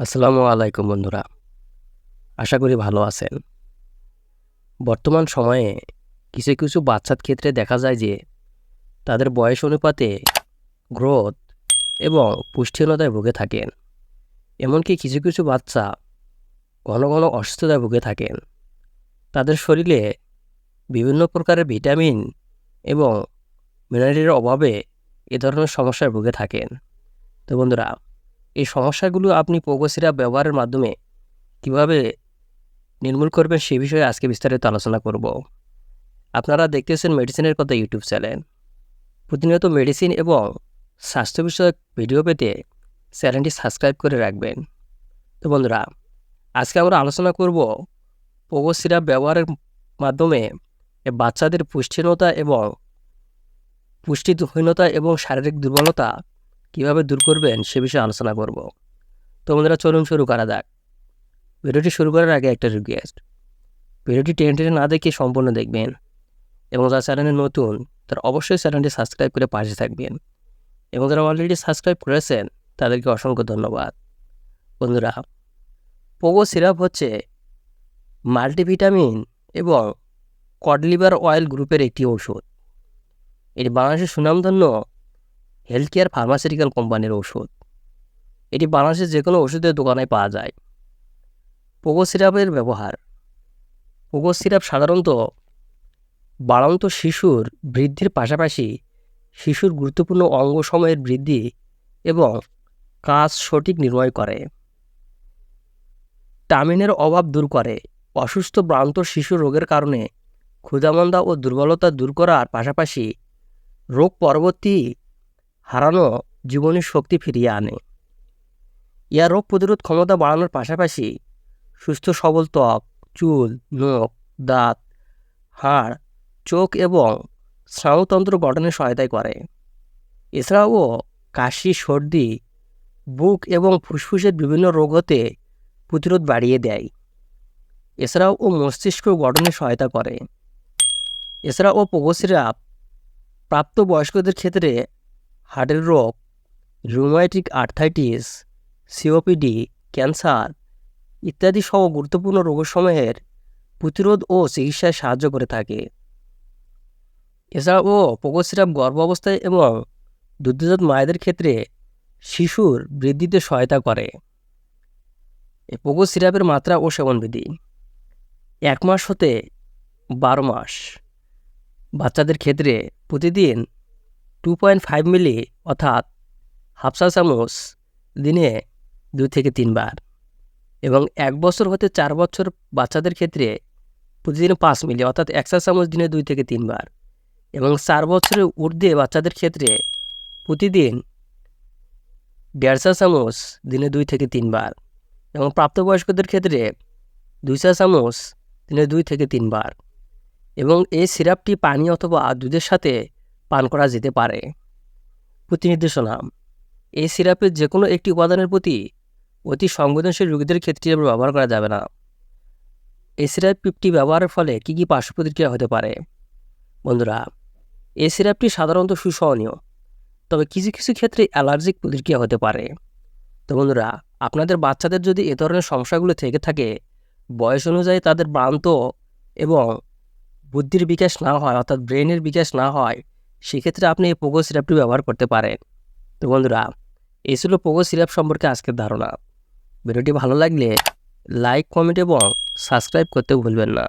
আসসালামু আলাইকুম বন্ধুরা। আশা করি ভালো আছেন। বর্তমান সময়ে কিছু বাচ্চার ক্ষেত্রে দেখা যায় যে তাদের বয়স অনুপাতে গ্রোথ এবং পুষ্টিহীনতায় ভুগে থাকেন। এমনকি কিছু বাচ্চা ঘন অসুস্থতায় ভুগে থাকেন। তাদের শরীরে বিভিন্ন প্রকারের ভিটামিন এবং মিনারেলের অভাবে এ ধরনের সমস্যায় ভুগে থাকেন। তো বন্ধুরা, এই সমস্যাগুলো আপনি পোগো সিরাপ ব্যবহারের মাধ্যমে কিভাবে নির্মূল করবেন সে বিষয়ে আজকে বিস্তারিত আলোচনা করব। আপনারা দেখতেছেন মেডিসিনের কথা ইউটিউব চ্যানেল। প্রতিনিয়ত মেডিসিন এবং স্বাস্থ্য বিষয়ক ভিডিও পেতে চ্যানেলটি সাবস্ক্রাইব করে রাখবেন। তো বন্ধুরা, আজকে আমরা আলোচনা করব পোগো সিরাপ ব্যবহারের মাধ্যমে বাচ্চাদের পুষ্টিহীনতা এবং পুষ্টিহীনতা এবং শারীরিক দুর্বলতা কিভাবে দূর করবেন সে বিষয়ে আলোচনা করব। তো বন্ধুরা, চলুন শুরু করা যাক। ভিডিওটি শুরু করার আগে একটা রিকোয়েস্ট, ভিডিওটি টেনে না দেখে সম্পূর্ণ দেখবেন এবং যারা চ্যানেলে নতুন তারা অবশ্যই চ্যানেলটি সাবস্ক্রাইব করে পাশে থাকবেন এবং যারা অলরেডি সাবস্ক্রাইব করেছেন তাদেরকে অসংখ্য ধন্যবাদ। বন্ধুরা, পোগো সিরাপ হচ্ছে মাল্টিভিটামিন এবং কড লিভার অয়েল গ্রুপের একটি ওষুধ। এটি বাংলাদেশের সুনামধন্য হেলথ কেয়ার ফার্মাসিউটিক্যাল কোম্পানির ওষুধ। এটি বাংলাদেশের যে কোনো ওষুধের দোকানে পাওয়া যায়। পোগো সিরাপের ব্যবহার। পোগো সিরাপ সাধারণত বাড়ন্ত শিশুর বৃদ্ধির পাশাপাশি শিশুর গুরুত্বপূর্ণ অঙ্গসমূহের বৃদ্ধি এবং কাজ সঠিক নির্ণয় করে, ভিটামিনের অভাব দূর করে, অসুস্থ বাড়ন্ত শিশু রোগের কারণে ক্ষুধামন্দা ও দুর্বলতা দূর করার পাশাপাশি রোগ পরবর্তী হারানো জীবনী শক্তি ফিরিয়ে আনে। ইয়া রোগ প্রতিরোধ ক্ষমতা বাড়ানোর পাশাপাশি সুস্থ সবল ত্বক, চুল, নখ, দাঁত, হাড়, চোখ এবং স্নায়ুতন্ত্র গঠনে সহায়তা করে। এছাড়াও কাশি, সর্দি, বুক এবং ফুসফুসের বিভিন্ন রোগ হতে প্রতিরোধ বাড়িয়ে দেয়। এছাড়াও মস্তিষ্ক গঠনে সহায়তা করে। এছাড়াও পোগো সিরাপ প্রাপ্তবয়স্কদের ক্ষেত্রে হার্টের রোগ, রুমাটিক আর্থ্রাইটিস, সিওপিডি, ক্যান্সার ইত্যাদি সহ গুরুত্বপূর্ণ রোগসমূহের প্রতিরোধ ও চিকিৎসায় সাহায্য করে থাকে। এছাড়াও পোগো সিরাপ গর্ভাবস্থায় এবং দুগ্ধজাত মায়েদের ক্ষেত্রে শিশুর বৃদ্ধিতে সহায়তা করে। এই পোগো সিরাপের মাত্রা ও সেবনবিধি। 1 মাস হতে 12 মাস বাচ্চাদের ক্ষেত্রে প্রতিদিন 2.5 মিলি অর্থাৎ হাফ চা চামচ দিনে 2 থেকে 3 বার, এবং 1 বছর হতে 4 বছর বাচ্চাদের ক্ষেত্রে প্রতিদিন 5 মিলি অর্থাৎ 1 চা চামচ দিনে 2 থেকে 3 বার, এবং 4 বছরের ঊর্ধ্বে বাচ্চাদের ক্ষেত্রে প্রতিদিন 1.5 চা চামচ দিনে 2 থেকে 3 বার, এবং প্রাপ্তবয়স্কদের ক্ষেত্রে 2 চা চামচ দিনে 2 থেকে 3 বার। এবং এই সিরাপটি পানি অথবা দুধের সাথে পান করা যেতে পারে। প্রতি নির্দেশনা: এই সিরাপের যে কোনো একটি উপাদানের প্রতি অতি সংবেদনশীল রোগীদের ক্ষেত্রে ব্যবহার করা যাবে না। এই সিরাপটি ব্যবহারের ফলে কী কী পার্শ্ব প্রতিক্রিয়া হতে পারে? বন্ধুরা, এই সিরাপটি সাধারণত সুসহনীয়, তবে কিছু ক্ষেত্রে অ্যালার্জিক প্রতিক্রিয়া হতে পারে। তো বন্ধুরা, আপনাদের বাচ্চাদের যদি এ ধরনের সমস্যাগুলো থেকে থাকে, বয়স অনুযায়ী তাদের ভ্রান্ত এবং বুদ্ধির বিকাশ না হয় অর্থাৎ ব্রেনের বিকাশ না হয়, সেক্ষেত্রে আপনি এই পোগো সিরাপটি ব্যবহার করতে পারেন। তো বন্ধুরা, এই ছিল পোগো সিরাপ সম্পর্কে আজকের ধারণা। ভিডিওটি ভালো লাগলে লাইক, কমেন্ট এবং সাবস্ক্রাইব করতে ভুলবেন না।